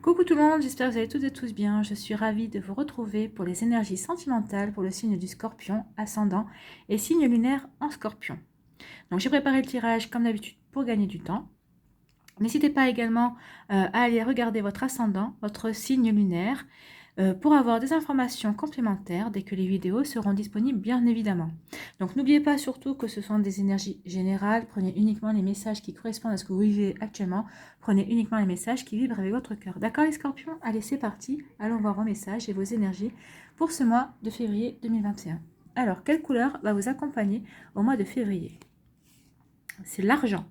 Coucou tout le monde, j'espère que vous allez toutes et tous bien. Je suis ravie de vous retrouver pour les énergies sentimentales pour le signe du Scorpion, ascendant et signe lunaire en Scorpion. Donc j'ai préparé le tirage comme d'habitude pour gagner du temps. N'hésitez pas également à aller regarder votre ascendant, votre signe lunaire, pour avoir des informations complémentaires dès que les vidéos seront disponibles, bien évidemment. Donc n'oubliez pas surtout que ce sont des énergies générales. Prenez uniquement les messages qui correspondent à ce que vous vivez actuellement. Prenez uniquement les messages qui vibrent avec votre cœur. D'accord les scorpions? Allez, c'est parti. Allons voir vos messages et vos énergies pour ce mois de février 2021. Alors, quelle couleur va vous accompagner au mois de février? C'est l'argent.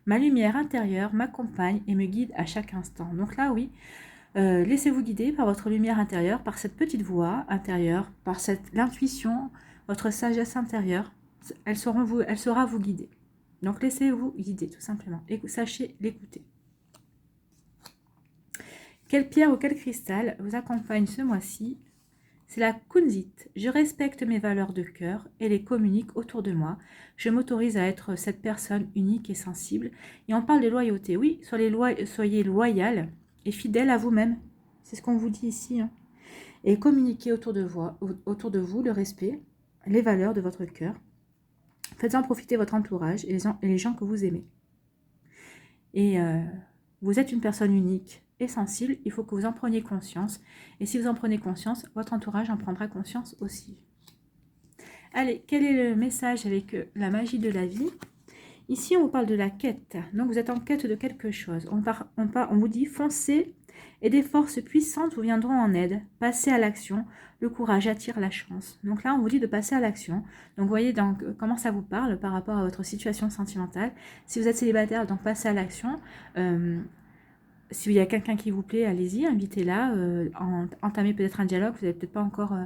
Ma lumière intérieure m'accompagne et me guide à chaque instant. Donc là, oui, laissez-vous guider par votre lumière intérieure, par cette petite voix intérieure, par l'intuition, votre sagesse intérieure. Elle saura vous guider. Donc laissez-vous guider tout simplement et sachez l'écouter. Quelle pierre ou quel cristal vous accompagne ce mois-ci? C'est la kunzite. Je respecte mes valeurs de cœur et les communique autour de moi. Je m'autorise à être cette personne unique et sensible. Et on parle de loyauté. Oui, soyez loyal et fidèle à vous-même. C'est ce qu'on vous dit ici. Hein. Et communiquez autour de vous le respect, les valeurs de votre cœur. Faites-en profiter votre entourage et les gens que vous aimez. Et vous êtes une personne unique et sensible, il faut que vous en preniez conscience. Et si vous en prenez conscience, votre entourage en prendra conscience aussi. Allez, quel est le message avec la magie de la vie? Ici, on vous parle de la quête. Donc, vous êtes en quête de quelque chose. On vous dit foncez et des forces puissantes vous viendront en aide. Passez à l'action. Le courage attire la chance. Donc là, on vous dit de passer à l'action. Donc, vous voyez comment ça vous parle par rapport à votre situation sentimentale. Si vous êtes célibataire, donc passez à l'action. S'il y a quelqu'un qui vous plaît, allez-y, invitez-la, entamez peut-être un dialogue, vous n'êtes pas encore,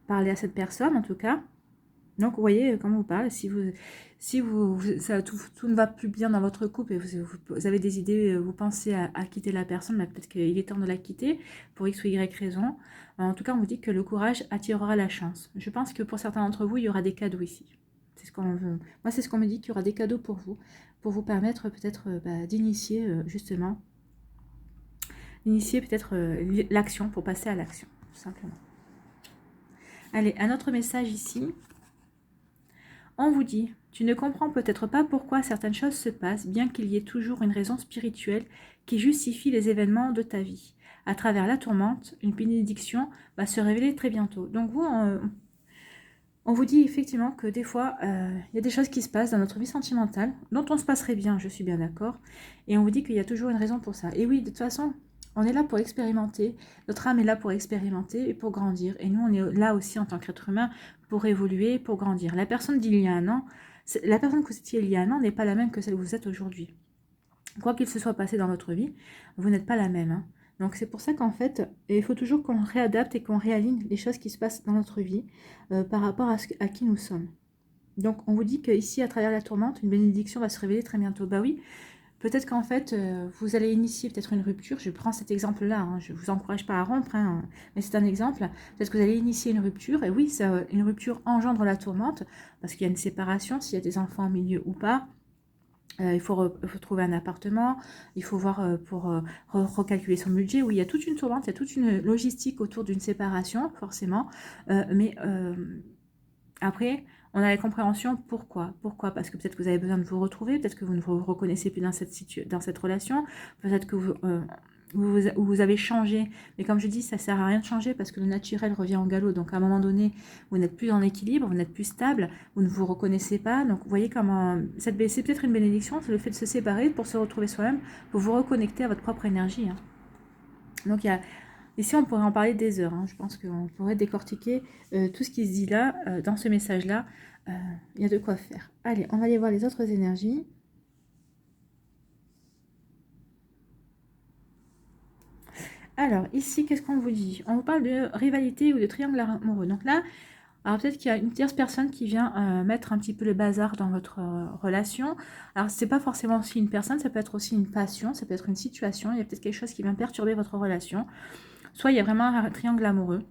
parlé à cette personne en tout cas. Donc vous voyez comment vous parle, tout ne va plus bien dans votre couple et vous avez des idées, vous pensez à quitter la personne, mais peut-être qu'il est temps de la quitter pour X ou Y raison. En tout cas, on vous dit que le courage attirera la chance. Je pense que pour certains d'entre vous, il y aura des cadeaux ici. Moi, c'est ce qu'on me dit, qu'il y aura des cadeaux pour vous permettre peut-être d'initier justement, peut-être l'action, pour passer à l'action, tout simplement. Allez, un autre message ici. On vous dit, tu ne comprends peut-être pas pourquoi certaines choses se passent, bien qu'il y ait toujours une raison spirituelle qui justifie les événements de ta vie. À travers la tourmente, une bénédiction va se révéler très bientôt. Donc vous, on vous dit effectivement que des fois, il y a des choses qui se passent dans notre vie sentimentale, dont on se passerait bien, je suis bien d'accord, et on vous dit qu'il y a toujours une raison pour ça. Et oui, de toute façon, on est là pour expérimenter, notre âme est là pour expérimenter et pour grandir. Et nous, on est là aussi en tant qu'être humain pour évoluer, pour grandir. La personne d'il y a un an, la personne que vous étiez il y a un an n'est pas la même que celle que vous êtes aujourd'hui. Quoi qu'il se soit passé dans votre vie, vous n'êtes pas la même, hein. Donc c'est pour ça qu'en fait, il faut toujours qu'on réadapte et qu'on réaligne les choses qui se passent dans notre vie par rapport à qui nous sommes. Donc on vous dit qu'ici, à travers la tourmente, une bénédiction va se révéler très bientôt. Bah oui, peut-être qu'en fait, vous allez initier peut-être une rupture. Je prends cet exemple-là, hein. Je ne vous encourage pas à rompre, hein, mais c'est un exemple. Peut-être que vous allez initier une rupture, et oui, une rupture engendre la tourmente, parce qu'il y a une séparation, s'il y a des enfants au milieu ou pas. Il faut trouver un appartement, il faut voir pour recalculer son budget. Oui, il y a toute une tourmente, il y a toute une logistique autour d'une séparation, forcément. Mais après, on a la compréhension. Pourquoi? Parce que peut-être que vous avez besoin de vous retrouver, peut-être que vous ne vous reconnaissez plus dans cette relation, peut-être que vous avez changé, mais comme je dis, ça sert à rien de changer parce que le naturel revient au galop. Donc à un moment donné, vous n'êtes plus en équilibre, vous n'êtes plus stable, vous ne vous reconnaissez pas. Donc vous voyez comment c'est peut-être une bénédiction, c'est le fait de se séparer pour se retrouver soi-même, pour vous reconnecter à votre propre énergie. Hein. Donc ici, on pourrait en parler des heures. Hein. Je pense qu'on pourrait décortiquer tout ce qui se dit là, dans ce message-là. Il y a de quoi faire. Allez, on va aller voir les autres énergies. Alors, ici, qu'est-ce qu'on vous dit? On vous parle de rivalité ou de triangle amoureux. Donc là, alors peut-être qu'il y a une tierce personne qui vient mettre un petit peu le bazar dans votre relation. Alors, c'est pas forcément aussi une personne, ça peut être aussi une passion, ça peut être une situation. Il y a peut-être quelque chose qui vient perturber votre relation. Soit il y a vraiment un triangle amoureux.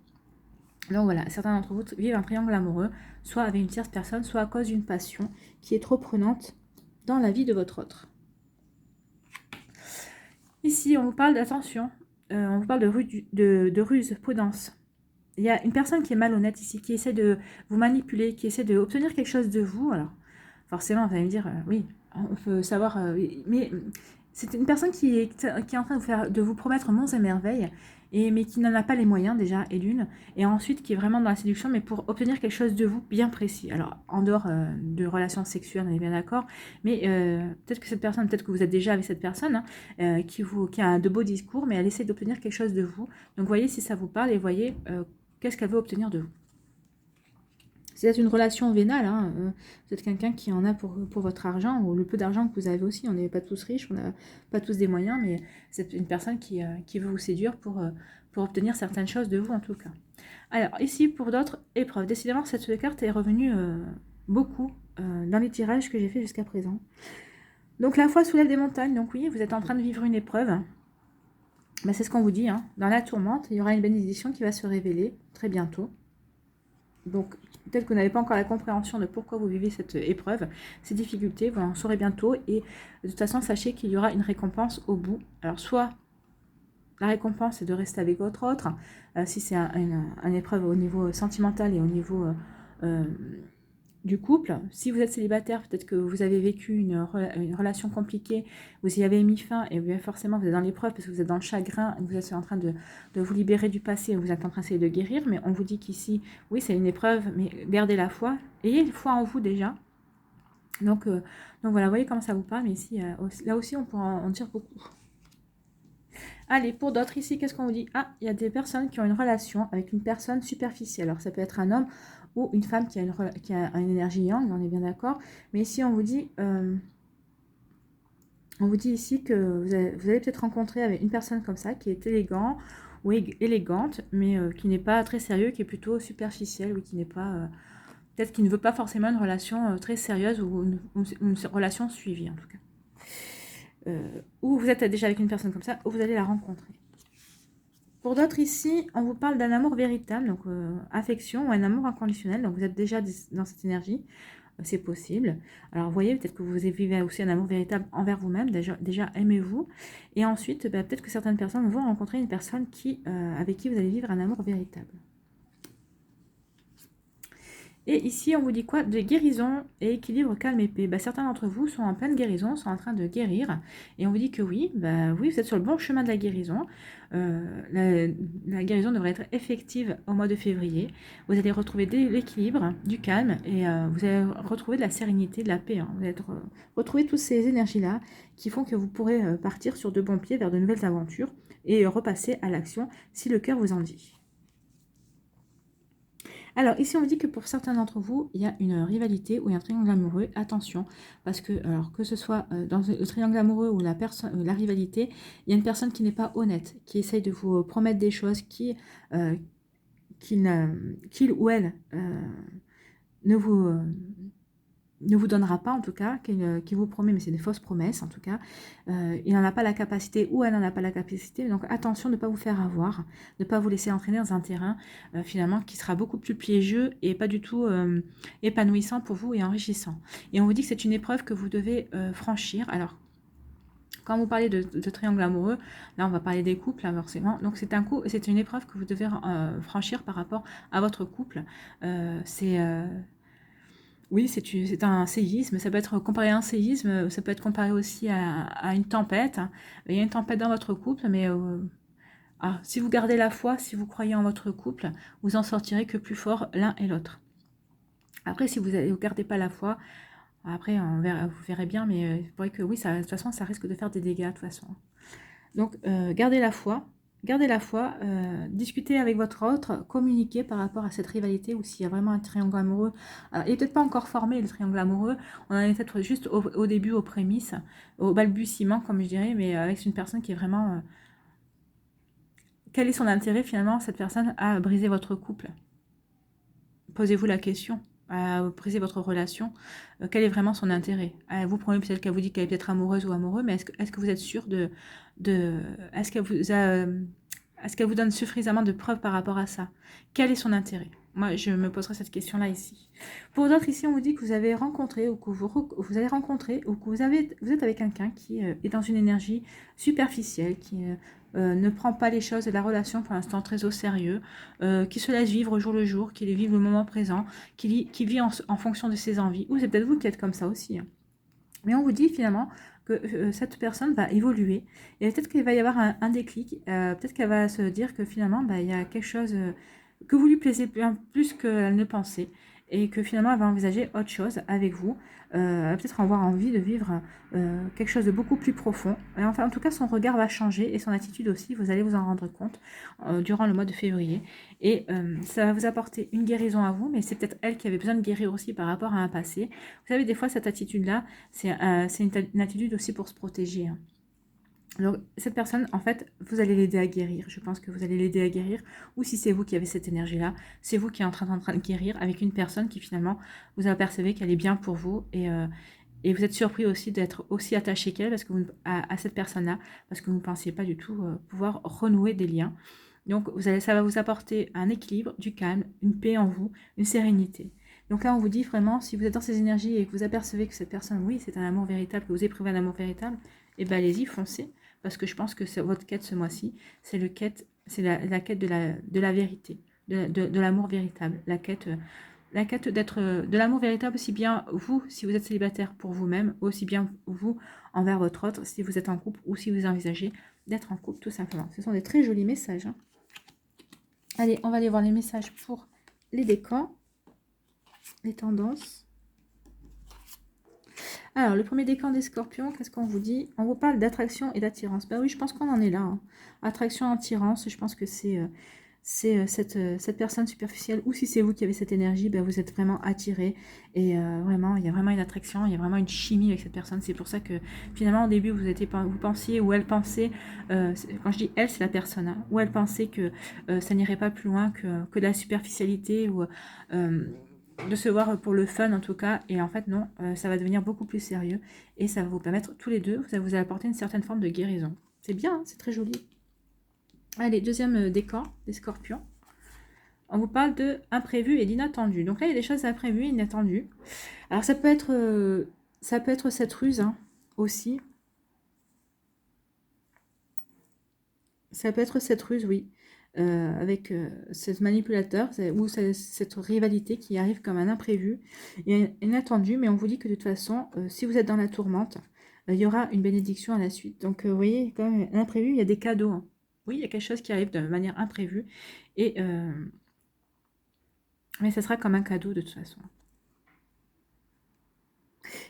Donc voilà, certains d'entre vous vivent un triangle amoureux, soit avec une tierce personne, soit à cause d'une passion qui est trop prenante dans la vie de votre autre. Ici, on vous parle d'attention, on vous parle de ruse, prudence. Il y a une personne qui est malhonnête ici, qui essaie de vous manipuler, qui essaie d'obtenir quelque chose de vous. Alors, forcément, vous allez me dire, oui, on peut savoir, oui, mais c'est une personne qui est en train de vous promettre monts et merveilles, mais qui n'en a pas les moyens déjà, et d'une, et ensuite qui est vraiment dans la séduction, mais pour obtenir quelque chose de vous bien précis. Alors, en dehors de relations sexuelles, on est bien d'accord, mais peut-être que cette personne, peut-être que vous êtes déjà avec cette personne, hein, qui a de beaux discours, mais elle essaie d'obtenir quelque chose de vous. Donc, voyez si ça vous parle, et voyez qu'est-ce qu'elle veut obtenir de vous. C'est une relation vénale, hein. Vous êtes quelqu'un qui en a pour votre argent, ou le peu d'argent que vous avez aussi. On n'est pas tous riches, on n'a pas tous des moyens, mais c'est une personne qui veut vous séduire pour obtenir certaines choses de vous en tout cas. Alors ici, pour d'autres épreuves, décidément cette carte est revenue beaucoup dans les tirages que j'ai fait jusqu'à présent. Donc la foi soulève des montagnes, donc oui, vous êtes en train de vivre une épreuve. Ben, c'est ce qu'on vous dit, hein. Dans la tourmente, il y aura une bénédiction qui va se révéler très bientôt. Donc, peut-être que vous n'avez pas encore la compréhension de pourquoi vous vivez cette épreuve, ces difficultés, vous en saurez bientôt. Et de toute façon, sachez qu'il y aura une récompense au bout. Alors, soit la récompense est de rester avec votre autre, si c'est une épreuve au niveau sentimental et au niveau du couple. Si vous êtes célibataire, peut-être que vous avez vécu une relation compliquée, vous y avez mis fin et bien forcément vous êtes dans l'épreuve parce que vous êtes dans le chagrin, vous êtes en train de vous libérer du passé, vous êtes en train d'essayer de guérir, mais on vous dit qu'ici, oui, c'est une épreuve, mais gardez la foi, ayez une foi en vous déjà. Donc voilà, vous voyez comment ça vous parle, mais ici, là aussi, on pourra en dire beaucoup. Allez, pour d'autres ici, qu'est-ce qu'on vous dit? Ah, il y a des personnes qui ont une relation avec une personne superficielle. Alors, ça peut être un homme ou une femme qui a une énergie yang, on est bien d'accord. Mais ici, on vous dit ici que vous allez peut-être rencontrer avec une personne comme ça, qui est élégant ou élégante, mais qui n'est pas très sérieux, qui est plutôt superficielle, ou qui n'est pas... peut-être qui ne veut pas forcément une relation très sérieuse ou une relation suivie, en tout cas. Ou vous êtes déjà avec une personne comme ça, ou vous allez la rencontrer. Pour d'autres ici, on vous parle d'un amour véritable, donc affection ou un amour inconditionnel, donc vous êtes déjà dans cette énergie, c'est possible. Alors vous voyez, peut-être que vous vivez aussi un amour véritable envers vous-même, déjà aimez-vous, et ensuite peut-être que certaines personnes vont rencontrer une personne avec qui vous allez vivre un amour véritable. Et ici, on vous dit quoi? De guérison et équilibre, calme et paix. Certains d'entre vous sont en pleine guérison, sont en train de guérir. Et on vous dit que oui, oui, vous êtes sur le bon chemin de la guérison. La guérison devrait être effective au mois de février. Vous allez retrouver l'équilibre, du calme, et vous allez retrouver de la sérénité, de la paix. Vous allez retrouver toutes ces énergies-là qui font que vous pourrez partir sur de bons pieds vers de nouvelles aventures et repasser à l'action si le cœur vous en dit. Alors, ici, on vous dit que pour certains d'entre vous, il y a une rivalité ou un triangle amoureux. Attention, parce que, alors, que ce soit dans le triangle amoureux ou la rivalité, il y a une personne qui n'est pas honnête, qui essaye de vous promettre des choses qu'il ou elle ne vous donnera pas, en tout cas, qui vous promet, mais c'est des fausses promesses, en tout cas. Il n'en a pas la capacité, ou elle n'en a pas la capacité. Donc attention de ne pas vous faire avoir, de ne pas vous laisser entraîner dans un terrain, finalement, qui sera beaucoup plus piégeux et pas du tout épanouissant pour vous et enrichissant. Et on vous dit que c'est une épreuve que vous devez franchir. Alors, quand vous parlez de triangle amoureux, là on va parler des couples, hein, forcément. Donc c'est une épreuve que vous devez franchir par rapport à votre couple. Oui, c'est un séisme, ça peut être comparé à un séisme, ça peut être comparé aussi à une tempête. Il y a une tempête dans votre couple, mais si vous gardez la foi, si vous croyez en votre couple, vous en sortirez que plus fort l'un et l'autre. Après, si vous ne gardez pas la foi, après vous verrez bien, mais c'est vrai que oui, de toute façon, ça risque de faire des dégâts, de toute façon. Donc, gardez la foi. Gardez la foi, discutez avec votre autre, communiquez par rapport à cette rivalité ou s'il y a vraiment un triangle amoureux. Alors, il n'est peut-être pas encore formé le triangle amoureux, on en est peut-être juste au début, aux prémices, au balbutiement comme je dirais, mais avec une personne qui est vraiment... quel est son intérêt finalement, cette personne, à briser votre couple? Posez-vous la question, à briser votre relation, quel est vraiment son intérêt? Vous prenez peut-être qu'elle vous dit qu'elle est peut-être amoureuse ou amoureux, mais est-ce que vous êtes sûr est-ce qu'elle vous donne suffisamment de preuves par rapport à ça? Quel est son intérêt? Moi, je me poserai cette question-là ici. Pour d'autres, ici, on vous dit que vous avez rencontré ou que vous allez rencontrer ou que vous êtes avec quelqu'un qui est dans une énergie superficielle, qui ne prend pas les choses et la relation pour l'instant très au sérieux, qui se laisse vivre jour le jour, qui vit le moment présent, qui vit en fonction de ses envies. Ou c'est peut-être vous qui êtes comme ça aussi. Hein. Mais on vous dit finalement que cette personne va évoluer et peut-être qu'il va y avoir un déclic, peut-être qu'elle va se dire que finalement il y a quelque chose que vous lui plaisez bien plus qu'elle ne pensait et que finalement elle va envisager autre chose avec vous, elle va peut-être avoir envie de vivre quelque chose de beaucoup plus profond. Et enfin, en tout cas, son regard va changer et son attitude aussi, vous allez vous en rendre compte durant le mois de février. Et ça va vous apporter une guérison à vous, mais c'est peut-être elle qui avait besoin de guérir aussi par rapport à un passé. Vous savez, des fois, cette attitude-là, c'est une attitude aussi pour se protéger. Hein. Donc, cette personne, en fait, vous allez l'aider à guérir. Je pense que vous allez l'aider à guérir. Ou si c'est vous qui avez cette énergie-là, c'est vous qui êtes en train de guérir avec une personne qui, finalement, vous apercevez qu'elle est bien pour vous. Et vous êtes surpris aussi d'être aussi attaché qu'elle parce que à cette personne-là, parce que vous ne pensiez pas du tout pouvoir renouer des liens. Donc, ça va vous apporter un équilibre, du calme, une paix en vous, une sérénité. Donc là, on vous dit vraiment, si vous êtes dans ces énergies et que vous apercevez que cette personne, oui, c'est un amour véritable, que vous éprouvez un amour véritable, eh bien, allez-y, foncez. Parce que je pense que votre quête ce mois-ci, c'est la quête de la vérité, de l'amour véritable, la quête de l'amour véritable, aussi bien vous, si vous êtes célibataire pour vous-même, aussi bien vous envers votre autre, si vous êtes en couple ou si vous envisagez d'être en couple, tout simplement. Ce sont des très jolis messages. Hein. Allez, on va aller voir les messages pour les décans, les tendances. Alors, le premier décan des scorpions, qu'est-ce qu'on vous dit? On vous parle d'attraction et d'attirance. Ben oui, je pense qu'on en est là. Hein. Attraction, attirance, je pense que c'est cette personne superficielle, ou si c'est vous qui avez cette énergie, ben vous êtes vraiment attiré. Et vraiment, il y a vraiment une attraction, il y a vraiment une chimie avec cette personne. C'est pour ça que finalement, au début, vous pensiez, ou elle pensait, quand je dis elle, c'est la personne, hein, ou elle pensait que ça n'irait pas plus loin que de la superficialité, ou de se voir pour le fun en tout cas, et en fait non, ça va devenir beaucoup plus sérieux, et ça va vous permettre tous les deux, vous allez apporter une certaine forme de guérison. C'est bien, hein, c'est très joli. Allez, deuxième décan des scorpions. On vous parle de imprévu et d'inattendu. Donc là, il y a des choses imprévues et inattendues. Alors ça peut être cette ruse hein, aussi. Ça peut être cette ruse, oui. Avec ce manipulateur ou cette rivalité qui arrive comme un imprévu et inattendu, mais on vous dit que de toute façon, si vous êtes dans la tourmente, il y aura une bénédiction à la suite. Donc vous voyez, quand même, un imprévu, il y a des cadeaux. Hein. Oui, il y a quelque chose qui arrive de manière imprévue, mais ça sera comme un cadeau de toute façon.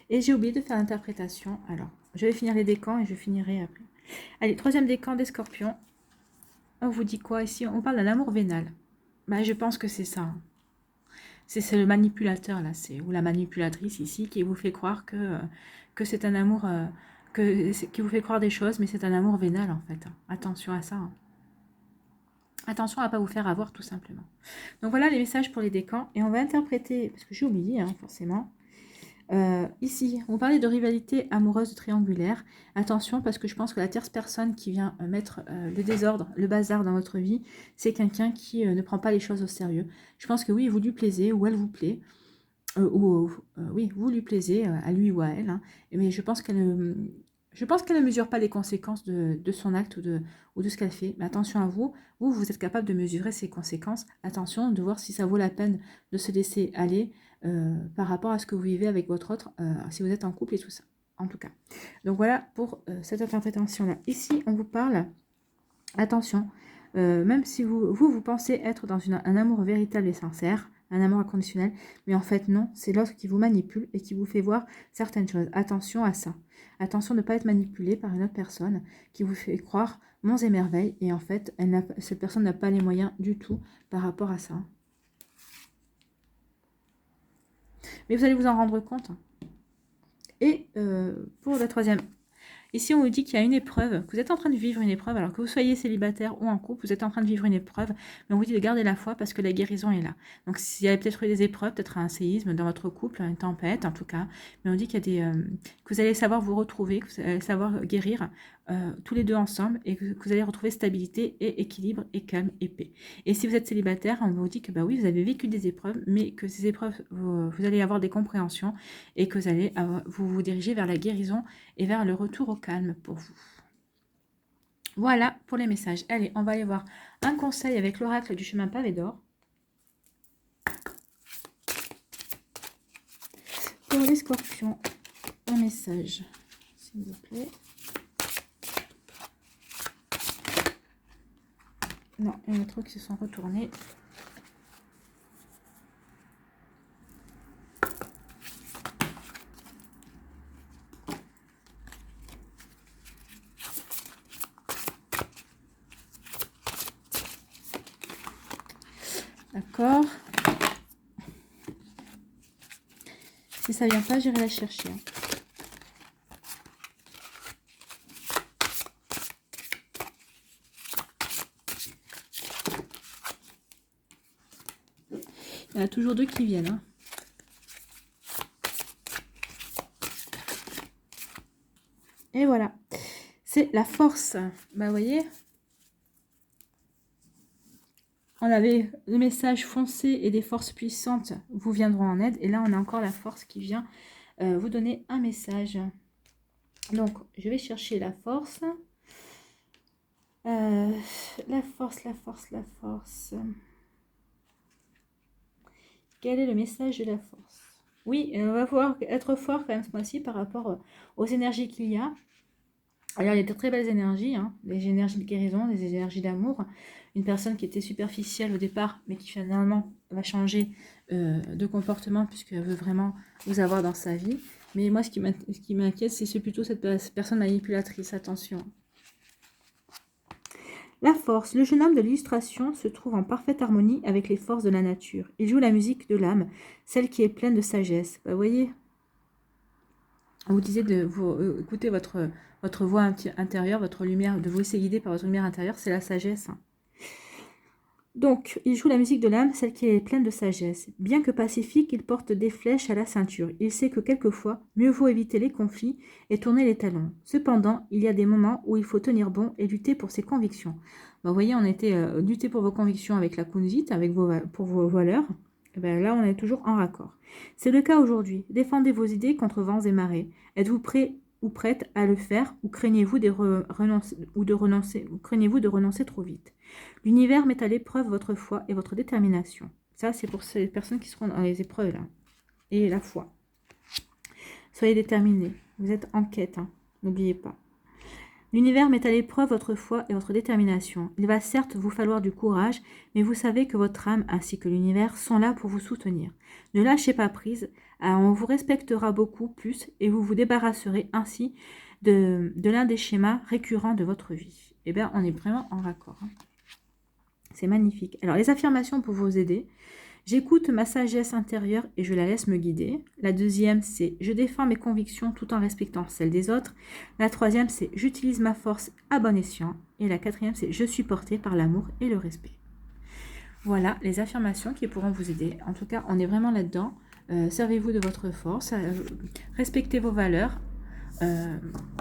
Et j'ai oublié de faire l'interprétation. Alors, je vais finir les décans et je finirai après. Allez, troisième décan des scorpions. On vous dit quoi ici? On parle d'un amour vénal. Bah, je pense que c'est ça. Hein. C'est le manipulateur, là, ou la manipulatrice ici, qui vous fait croire que c'est un amour, qui vous fait croire des choses, mais c'est un amour vénal, en fait. Attention à ça. Hein. Attention à ne pas vous faire avoir, tout simplement. Donc voilà les messages pour les décans, et on va interpréter, parce que j'ai oublié, hein, forcément. Ici, on parlait de rivalité amoureuse triangulaire. Attention, parce que je pense que la tierce personne qui vient mettre le désordre, le bazar dans votre vie, c'est quelqu'un qui ne prend pas les choses au sérieux. Je pense que oui, vous lui plaisez, ou elle vous plaît, oui, vous lui plaisez, à lui ou à elle. Hein, mais je pense qu'elle ne mesure pas les conséquences de son acte ou de ce qu'elle fait. Mais attention à vous, vous êtes capable de mesurer ces conséquences. Attention de voir si ça vaut la peine de se laisser aller par rapport à ce que vous vivez avec votre autre, si vous êtes en couple et tout ça, en tout cas. Donc voilà pour cette interprétation-là. Ici, on vous parle, attention, même si vous pensez être dans un amour véritable et sincère, un amour inconditionnel, mais en fait non, c'est l'autre qui vous manipule et qui vous fait voir certaines choses. Attention à ça. Attention de ne pas être manipulé par une autre personne qui vous fait croire monts et merveilles, et en fait, cette personne n'a pas les moyens du tout par rapport à ça. Mais vous allez vous en rendre compte. Et pour la troisième, ici on vous dit qu'il y a une épreuve, que vous êtes en train de vivre une épreuve, alors que vous soyez célibataire ou en couple, vous êtes en train de vivre une épreuve, mais on vous dit de garder la foi parce que la guérison est là. Donc s'il y a peut-être eu des épreuves, peut-être un séisme dans votre couple, une tempête en tout cas, mais on dit qu'il y a que vous allez savoir vous retrouver, que vous allez savoir guérir tous les deux ensemble et que vous allez retrouver stabilité et équilibre et calme et paix. Et si vous êtes célibataire, on vous dit que bah oui, vous avez vécu des épreuves, mais que ces épreuves, vous allez avoir des compréhensions et que vous vous dirigez vers la guérison et vers le retour au calme pour vous. Voilà pour les messages. Allez, on va aller voir un conseil avec l'oracle du chemin pavé d'or. Pour les scorpions, un message, s'il vous plaît. Non, il y en a trop qui se sont retournés. D'accord. Si ça vient pas, j'irai la chercher. Il y en a toujours deux qui viennent. Hein. Et voilà. C'est la force. Bah, vous voyez, on avait le message foncé et des forces puissantes vous viendront en aide. Et là, on a encore la force qui vient vous donner un message. Donc, je vais chercher la force. La force. Quel est le message de la force? Oui, on va pouvoir être fort quand même ce mois-ci par rapport aux énergies qu'il y a. Alors, il y a de très belles énergies, hein, des énergies de guérison, des énergies d'amour. Une personne qui était superficielle au départ, mais qui finalement va changer de comportement puisqu'elle veut vraiment vous avoir dans sa vie. Mais moi, ce qui m'inquiète, c'est plutôt cette personne manipulatrice. Attention. La force. Le jeune homme de l'illustration se trouve en parfaite harmonie avec les forces de la nature. Il joue la musique de l'âme, celle qui est pleine de sagesse. Bah, vous voyez, on vous disait de vous écouter votre voix intérieure, votre lumière, de vous laisser guider par votre lumière intérieure, c'est la sagesse. Hein. Donc, il joue la musique de l'âme, celle qui est pleine de sagesse. Bien que pacifique, il porte des flèches à la ceinture. Il sait que quelquefois, mieux vaut éviter les conflits et tourner les talons. Cependant, il y a des moments où il faut tenir bon et lutter pour ses convictions. Vous voyez, on était lutter pour vos convictions avec la Kunzit, pour vos valeurs. Et bien là, on est toujours en raccord. C'est le cas aujourd'hui. Défendez vos idées contre vents et marées. Êtes-vous prêt ou prête à le faire ou craignez-vous de renoncer trop vite? L'univers met à l'épreuve votre foi et votre détermination. Ça, c'est pour ces personnes qui seront dans les épreuves là. Et la foi. Soyez déterminés. Vous êtes en quête. Hein. N'oubliez pas. L'univers met à l'épreuve votre foi et votre détermination. Il va certes vous falloir du courage, mais vous savez que votre âme ainsi que l'univers sont là pour vous soutenir. Ne lâchez pas prise, on vous respectera beaucoup plus et vous vous débarrasserez ainsi de l'un des schémas récurrents de votre vie. Eh bien, on est vraiment en raccord. Hein. C'est magnifique. Alors, les affirmations pour vous aider. J'écoute ma sagesse intérieure et je la laisse me guider. La deuxième, c'est je défends mes convictions tout en respectant celles des autres. La troisième, c'est j'utilise ma force à bon escient. Et la quatrième, c'est je suis portée par l'amour et le respect. Voilà les affirmations qui pourront vous aider. En tout cas, on est vraiment là-dedans. Servez-vous de votre force. Respectez vos valeurs.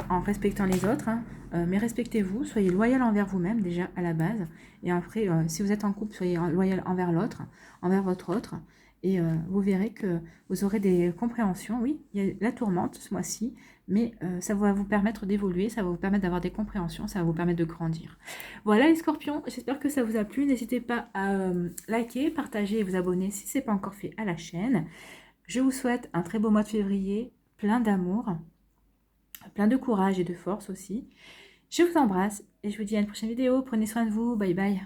En respectant les autres, hein, mais respectez-vous, soyez loyal envers vous-même déjà à la base, et après, si vous êtes en couple, soyez loyal envers l'autre, envers votre autre, et vous verrez que vous aurez des compréhensions. Oui, il y a la tourmente ce mois-ci, mais ça va vous permettre d'évoluer, ça va vous permettre d'avoir des compréhensions, ça va vous permettre de grandir. Voilà les scorpions, j'espère que ça vous a plu, n'hésitez pas à liker, partager et vous abonner si ce n'est pas encore fait à la chaîne. Je vous souhaite un très beau mois de février, plein d'amour, plein de courage et de force aussi. Je vous embrasse et je vous dis à une prochaine vidéo. Prenez soin de vous. Bye bye.